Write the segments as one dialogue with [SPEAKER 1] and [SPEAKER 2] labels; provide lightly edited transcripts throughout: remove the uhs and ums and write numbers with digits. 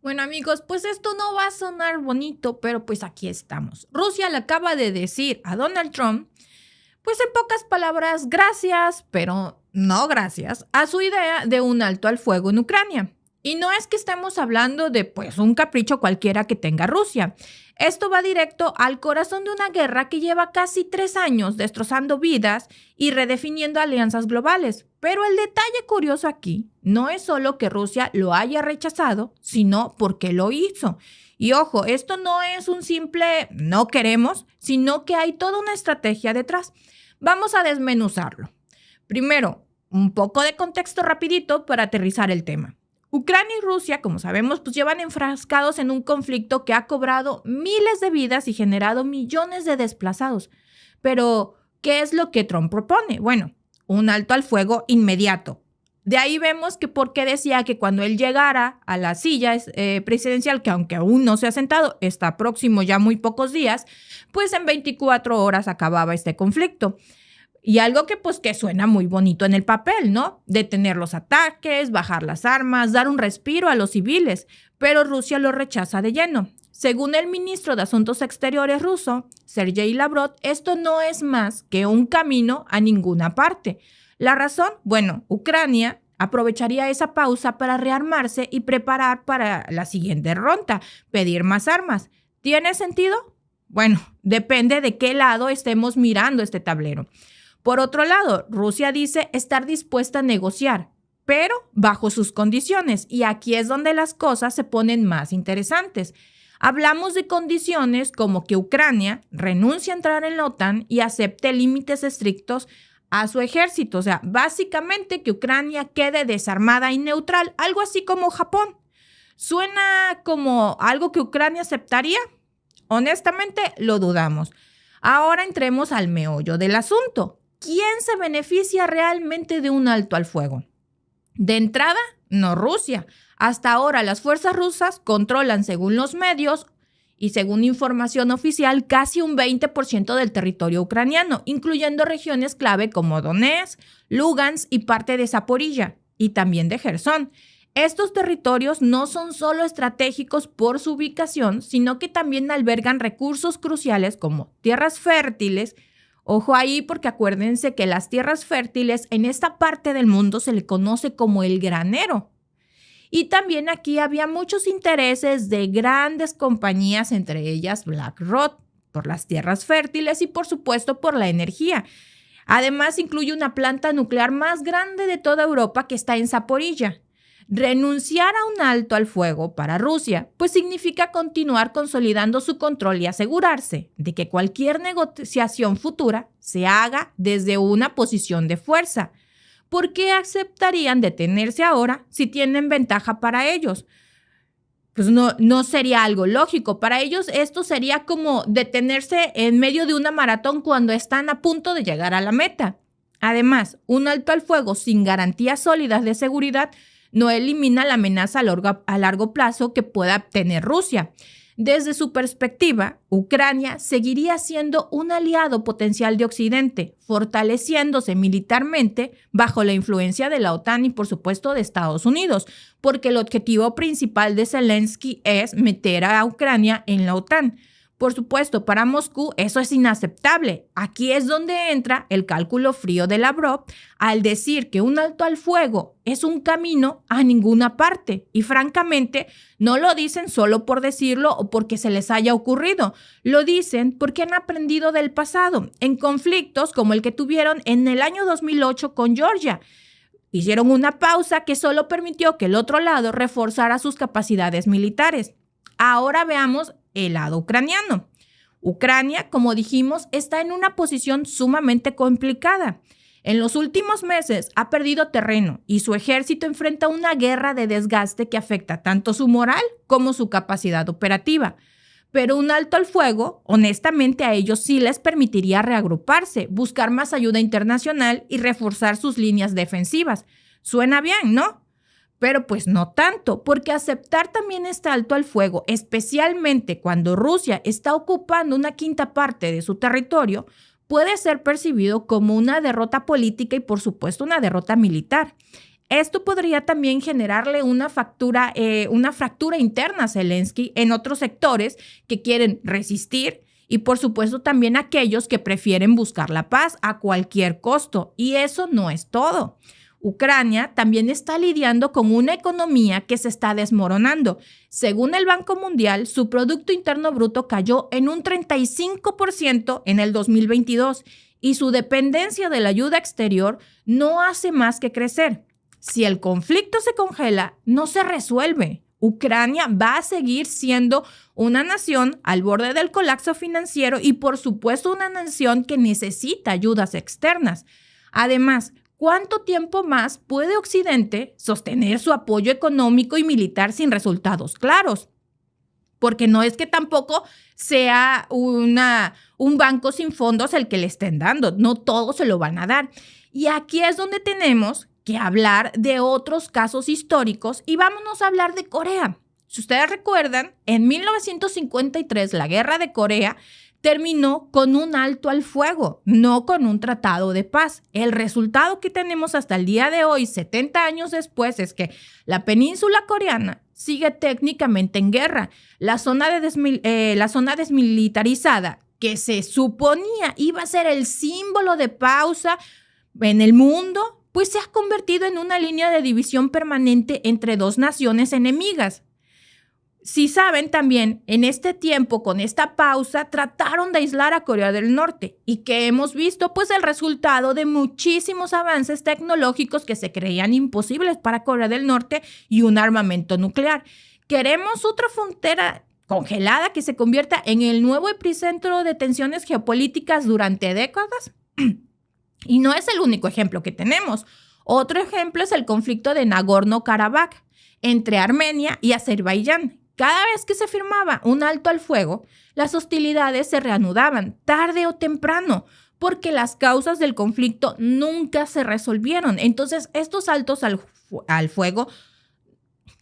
[SPEAKER 1] Bueno, amigos, pues esto no va a sonar bonito, pero pues aquí estamos. Rusia le acaba de decir a Donald Trump, pues en pocas palabras, gracias, pero no gracias, a su idea de un alto al fuego en Ucrania. Y no es que estemos hablando de pues un capricho cualquiera que tenga Rusia. Esto va directo al corazón de una guerra que lleva casi 3 años destrozando vidas y redefiniendo alianzas globales. Pero el detalle curioso aquí no es solo que Rusia lo haya rechazado, sino porque lo hizo. Y ojo, esto no es un simple no queremos, sino que hay toda una estrategia detrás. Vamos a desmenuzarlo. Primero, un poco de contexto rapidito para aterrizar el tema. Ucrania y Rusia, como sabemos, pues llevan enfrascados en un conflicto que ha cobrado miles de vidas y generado millones de desplazados. Pero, ¿qué es lo que Trump propone? Bueno, un alto al fuego inmediato. De ahí vemos que por qué decía que cuando él llegara a la silla presidencial, que aunque aún no se ha sentado, está próximo ya muy pocos días, pues en 24 horas acababa este conflicto. Y algo que pues que suena muy bonito en el papel, ¿no? Detener los ataques, bajar las armas, dar un respiro a los civiles, pero Rusia lo rechaza de lleno. Según el ministro de Asuntos Exteriores ruso, Sergei Lavrov, esto no es más que un camino a ninguna parte. La razón, bueno, Ucrania aprovecharía esa pausa para rearmarse y preparar para la siguiente ronda, pedir más armas. ¿Tiene sentido? Bueno, depende de qué lado estemos mirando este tablero. Por otro lado, Rusia dice estar dispuesta a negociar, pero bajo sus condiciones, y aquí es donde las cosas se ponen más interesantes. Hablamos de condiciones como que Ucrania renuncie a entrar en la OTAN y acepte límites estrictos a su ejército, o sea, básicamente que Ucrania quede desarmada y neutral, algo así como Japón. ¿Suena como algo que Ucrania aceptaría? Honestamente, lo dudamos. Ahora entremos al meollo del asunto. ¿Quién se beneficia realmente de un alto al fuego? De entrada, no Rusia. Hasta ahora las fuerzas rusas controlan, según los medios y según información oficial, casi un 20% del territorio ucraniano, incluyendo regiones clave como Donetsk, Lugansk y parte de Zaporilla, y también de Jersón. Estos territorios no son solo estratégicos por su ubicación, sino que también albergan recursos cruciales como tierras fértiles. Ojo ahí porque acuérdense que las tierras fértiles en esta parte del mundo se le conoce como el granero. Y también aquí había muchos intereses de grandes compañías, entre ellas BlackRock, por las tierras fértiles y por supuesto por la energía. Además incluye una planta nuclear más grande de toda Europa que está en Zaporilla. Renunciar a un alto al fuego para Rusia, pues significa continuar consolidando su control y asegurarse de que cualquier negociación futura se haga desde una posición de fuerza. ¿Por qué aceptarían detenerse ahora si tienen ventaja para ellos? Pues no sería algo lógico. Para ellos esto sería como detenerse en medio de una maratón cuando están a punto de llegar a la meta. Además, un alto al fuego sin garantías sólidas de seguridad no elimina la amenaza a largo plazo que pueda tener Rusia. Desde su perspectiva, Ucrania seguiría siendo un aliado potencial de Occidente, fortaleciéndose militarmente bajo la influencia de la OTAN y, por supuesto, de Estados Unidos, porque el objetivo principal de Zelensky es meter a Ucrania en la OTAN. Por supuesto, para Moscú eso es inaceptable. Aquí es donde entra el cálculo frío de Lavrov al decir que un alto al fuego es un camino a ninguna parte. Y francamente, no lo dicen solo por decirlo o porque se les haya ocurrido. Lo dicen porque han aprendido del pasado, en conflictos como el que tuvieron en el año 2008 con Georgia. Hicieron una pausa que solo permitió que el otro lado reforzara sus capacidades militares. Ahora veamos el lado ucraniano. Ucrania, como dijimos, está en una posición sumamente complicada. En los últimos meses ha perdido terreno y su ejército enfrenta una guerra de desgaste que afecta tanto su moral como su capacidad operativa. Pero un alto al fuego, honestamente, a ellos sí les permitiría reagruparse, buscar más ayuda internacional y reforzar sus líneas defensivas. Suena bien, ¿no? Pero pues no tanto, porque aceptar también este alto al fuego, especialmente cuando Rusia está ocupando una quinta parte de su territorio, puede ser percibido como una derrota política y por supuesto una derrota militar. Esto podría también generarle una fractura interna a Zelensky en otros sectores que quieren resistir y, por supuesto, también aquellos que prefieren buscar la paz a cualquier costo. Y eso no es todo. Ucrania también está lidiando con una economía que se está desmoronando. Según el Banco Mundial, su Producto Interno Bruto cayó en un 35% en el 2022 y su dependencia de la ayuda exterior no hace más que crecer. Si el conflicto se congela, no se resuelve. Ucrania va a seguir siendo una nación al borde del colapso financiero y, por supuesto, una nación que necesita ayudas externas. Además, ¿cuánto tiempo más puede Occidente sostener su apoyo económico y militar sin resultados claros? Porque no es que tampoco sea un banco sin fondos el que le estén dando, no todos se lo van a dar. Y aquí es donde tenemos que hablar de otros casos históricos y vámonos a hablar de Corea. Si ustedes recuerdan, en 1953 la Guerra de Corea terminó con un alto al fuego, no con un tratado de paz. El resultado que tenemos hasta el día de hoy, 70 años después, es que la península coreana sigue técnicamente en guerra. La zona desmilitarizada, que se suponía iba a ser el símbolo de pausa en el mundo, pues se ha convertido en una línea de división permanente entre dos naciones enemigas. Si saben también, en este tiempo, con esta pausa, trataron de aislar a Corea del Norte y que hemos visto pues el resultado de muchísimos avances tecnológicos que se creían imposibles para Corea del Norte y un armamento nuclear. Queremos otra frontera congelada que se convierta en el nuevo epicentro de tensiones geopolíticas durante décadas. Y no es el único ejemplo que tenemos. Otro ejemplo es el conflicto de Nagorno-Karabaj entre Armenia y Azerbaiyán. Cada vez que se firmaba un alto al fuego, las hostilidades se reanudaban tarde o temprano, porque las causas del conflicto nunca se resolvieron. Entonces, estos altos al fuego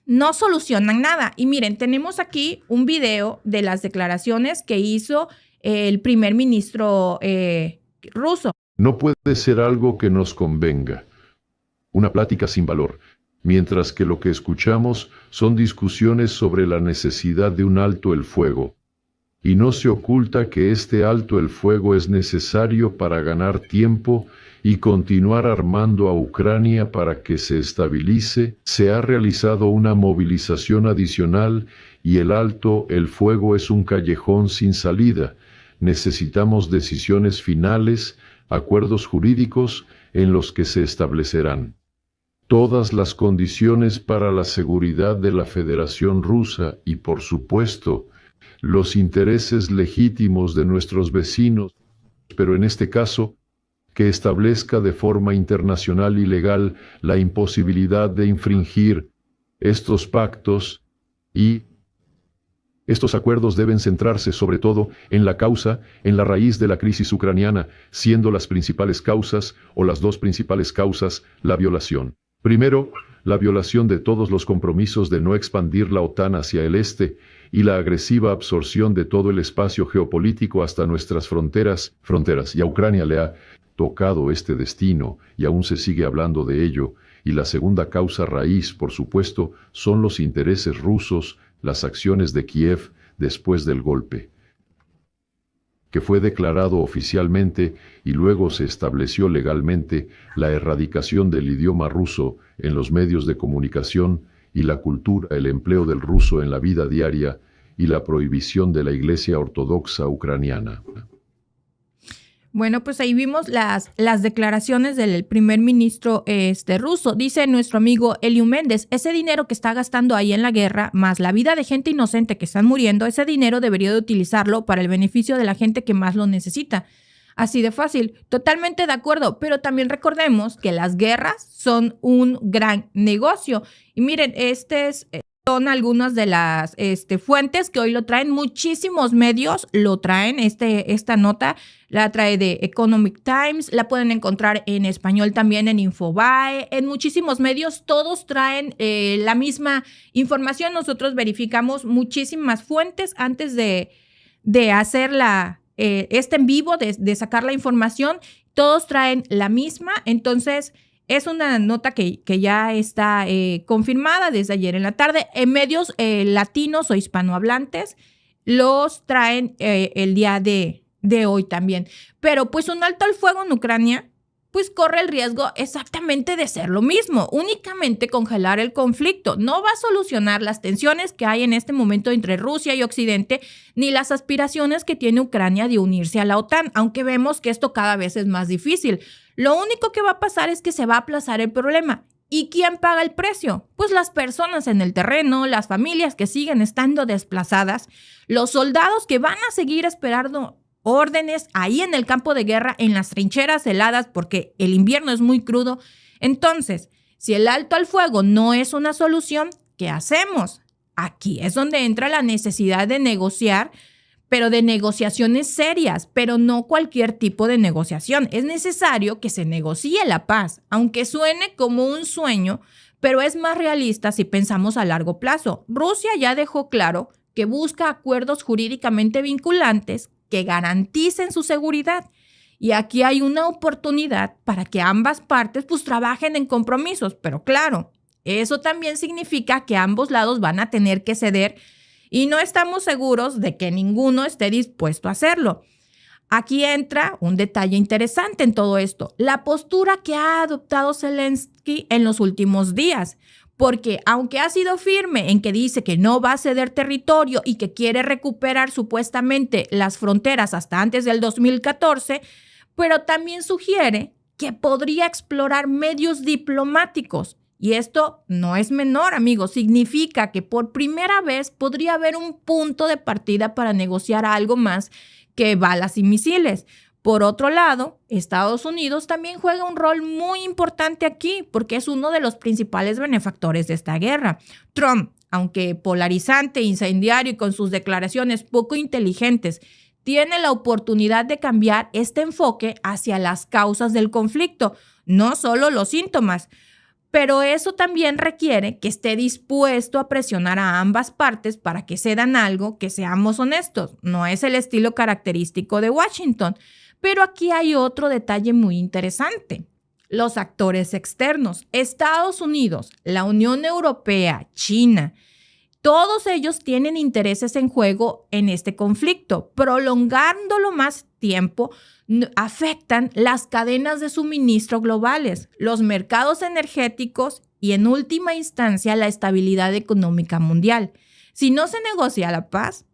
[SPEAKER 1] no solucionan nada. Y miren, tenemos aquí un video de las declaraciones que hizo el primer ministro ruso.
[SPEAKER 2] No puede ser algo que nos convenga. Una plática sin valor. Mientras que lo que escuchamos son discusiones sobre la necesidad de un alto el fuego. Y no se oculta que este alto el fuego es necesario para ganar tiempo y continuar armando a Ucrania para que se estabilice. Se ha realizado una movilización adicional y el alto el fuego es un callejón sin salida. Necesitamos decisiones finales, acuerdos jurídicos en los que se establecerán todas las condiciones para la seguridad de la Federación Rusa y, por supuesto, los intereses legítimos de nuestros vecinos, pero en este caso, que establezca de forma internacional y legal la imposibilidad de infringir estos pactos y estos acuerdos deben centrarse sobre todo en la causa, en la raíz de la crisis ucraniana, siendo las principales causas o las dos principales causas la violación. Primero, la violación de todos los compromisos de no expandir la OTAN hacia el este y la agresiva absorción de todo el espacio geopolítico hasta nuestras fronteras, y a Ucrania le ha tocado este destino y aún se sigue hablando de ello. Y la segunda causa raíz, por supuesto, son los intereses rusos, las acciones de Kiev después del golpe, que fue declarado oficialmente y luego se estableció legalmente la erradicación del idioma ruso en los medios de comunicación y la cultura, el empleo del ruso en la vida diaria y la prohibición de la Iglesia Ortodoxa ucraniana.
[SPEAKER 1] Bueno, pues ahí vimos las declaraciones del primer ministro ruso. Dice nuestro amigo Eliu Méndez, ese dinero que está gastando ahí en la guerra, más la vida de gente inocente que están muriendo, ese dinero debería de utilizarlo para el beneficio de la gente que más lo necesita. Así de fácil. Totalmente de acuerdo, pero también recordemos que las guerras son un gran negocio. Y miren, son algunas de las fuentes que hoy lo traen. Muchísimos medios lo traen. Esta nota la trae de Economic Times. La pueden encontrar en español también en Infobae. En muchísimos medios todos traen la misma información. Nosotros verificamos muchísimas fuentes antes de hacer en vivo, de sacar la información. Todos traen la misma. Entonces, Es una nota que ya está confirmada desde ayer en la tarde. En medios latinos o hispanohablantes los traen el día de hoy también. Pero pues un alto al fuego en Ucrania pues corre el riesgo exactamente de ser lo mismo, únicamente congelar el conflicto. No va a solucionar las tensiones que hay en este momento entre Rusia y Occidente, ni las aspiraciones que tiene Ucrania de unirse a la OTAN, aunque vemos que esto cada vez es más difícil. Lo único que va a pasar es que se va a aplazar el problema. ¿Y quién paga el precio? Pues las personas en el terreno, las familias que siguen estando desplazadas, los soldados que van a seguir esperando órdenes ahí en el campo de guerra, en las trincheras heladas, porque el invierno es muy crudo. Entonces, si el alto al fuego no es una solución, ¿qué hacemos? Aquí es donde entra la necesidad de negociar, pero de negociaciones serias, pero no cualquier tipo de negociación. Es necesario que se negocie la paz, aunque suene como un sueño, pero es más realista si pensamos a largo plazo. Rusia ya dejó claro que busca acuerdos jurídicamente vinculantes que garanticen su seguridad. Y aquí hay una oportunidad para que ambas partes pues trabajen en compromisos. Pero claro, eso también significa que ambos lados van a tener que ceder y no estamos seguros de que ninguno esté dispuesto a hacerlo. Aquí entra un detalle interesante en todo esto, la postura que ha adoptado Zelensky en los últimos días. Porque aunque ha sido firme en que dice que no va a ceder territorio y que quiere recuperar supuestamente las fronteras hasta antes del 2014, pero también sugiere que podría explorar medios diplomáticos. Y esto no es menor, amigos. Significa que por primera vez podría haber un punto de partida para negociar algo más que balas y misiles. Por otro lado, Estados Unidos también juega un rol muy importante aquí porque es uno de los principales benefactores de esta guerra. Trump, aunque polarizante, incendiario y con sus declaraciones poco inteligentes, tiene la oportunidad de cambiar este enfoque hacia las causas del conflicto, no solo los síntomas. Pero eso también requiere que esté dispuesto a presionar a ambas partes para que cedan algo, que seamos honestos. No es el estilo característico de Washington. Pero aquí hay otro detalle muy interesante. Los actores externos, Estados Unidos, la Unión Europea, China, todos ellos tienen intereses en juego en este conflicto. Prolongándolo más tiempo, afectan las cadenas de suministro globales, los mercados energéticos y, en última instancia, la estabilidad económica mundial. Si no se negocia la paz,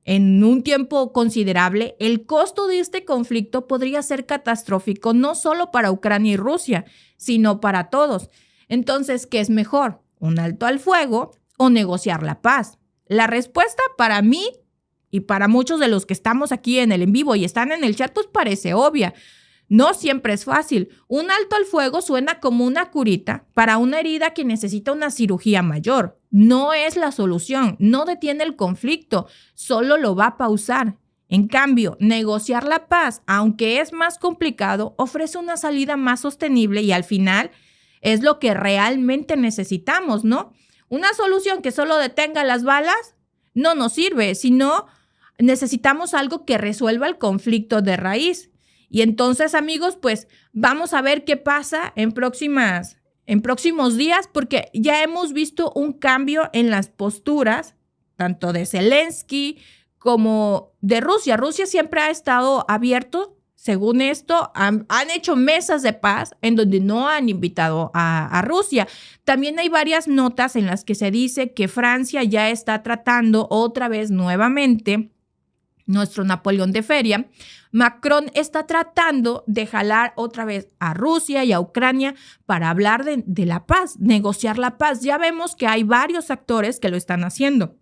[SPEAKER 1] en un tiempo considerable, el costo de este conflicto podría ser catastrófico no solo para Ucrania y Rusia, sino para todos. Entonces, ¿qué es mejor? ¿Un alto al fuego o negociar la paz? La respuesta para mí y para muchos de los que estamos aquí en el en vivo y están en el chat, pues parece obvia. No siempre es fácil. Un alto al fuego suena como una curita para una herida que necesita una cirugía mayor. No es la solución, no detiene el conflicto, solo lo va a pausar. En cambio, negociar la paz, aunque es más complicado, ofrece una salida más sostenible y al final es lo que realmente necesitamos, ¿no? Una solución que solo detenga las balas no nos sirve, sino necesitamos algo que resuelva el conflicto de raíz. Y entonces, amigos, pues vamos a ver qué pasa en próximos días, porque ya hemos visto un cambio en las posturas, tanto de Zelensky como de Rusia. Rusia siempre ha estado abierto, según esto, han hecho mesas de paz en donde no han invitado a Rusia. También hay varias notas en las que se dice que Francia ya está tratando otra vez nuevamente, nuestro Napoleón de feria, Macron está tratando de jalar otra vez a Rusia y a Ucrania para hablar de la paz, negociar la paz. Ya vemos que hay varios actores que lo están haciendo.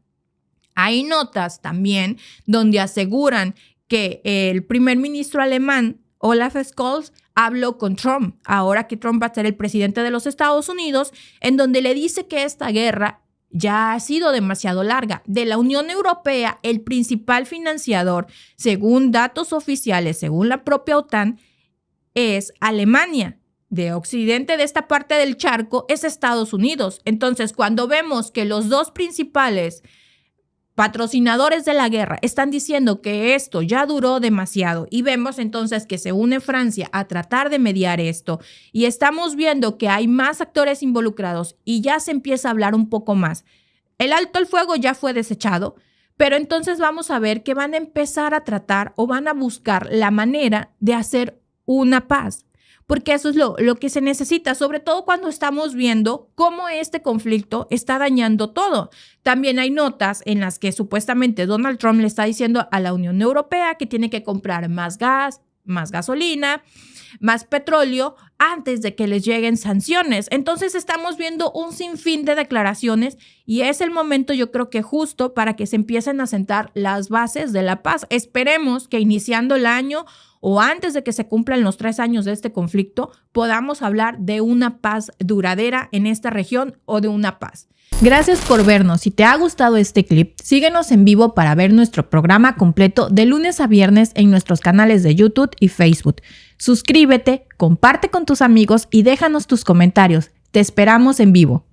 [SPEAKER 1] Hay notas también donde aseguran que el primer ministro alemán, Olaf Scholz, habló con Trump, ahora que Trump va a ser el presidente de los Estados Unidos, en donde le dice que esta guerra ya ha sido demasiado larga. De la Unión Europea, el principal financiador, según datos oficiales, según la propia OTAN, es Alemania. De Occidente, de esta parte del charco, es Estados Unidos. Entonces, cuando vemos que los dos principales patrocinadores de la guerra están diciendo que esto ya duró demasiado y vemos entonces que se une Francia a tratar de mediar esto y estamos viendo que hay más actores involucrados y ya se empieza a hablar un poco más. El alto al fuego ya fue desechado, pero entonces vamos a ver que van a empezar a tratar o van a buscar la manera de hacer una paz. Porque eso es lo que se necesita, sobre todo cuando estamos viendo cómo este conflicto está dañando todo. También hay notas en las que supuestamente Donald Trump le está diciendo a la Unión Europea que tiene que comprar más gas, más gasolina, más petróleo antes de que les lleguen sanciones. Entonces estamos viendo un sinfín de declaraciones y es el momento, yo creo que justo para que se empiecen a sentar las bases de la paz. Esperemos que iniciando el año o antes de que se cumplan los 3 años de este conflicto, podamos hablar de una paz duradera en esta región o de una paz. Gracias por vernos. Si te ha gustado este clip, síguenos en vivo para ver nuestro programa completo de lunes a viernes en nuestros canales de YouTube y Facebook. Suscríbete, comparte con tus amigos y déjanos tus comentarios. Te esperamos en vivo.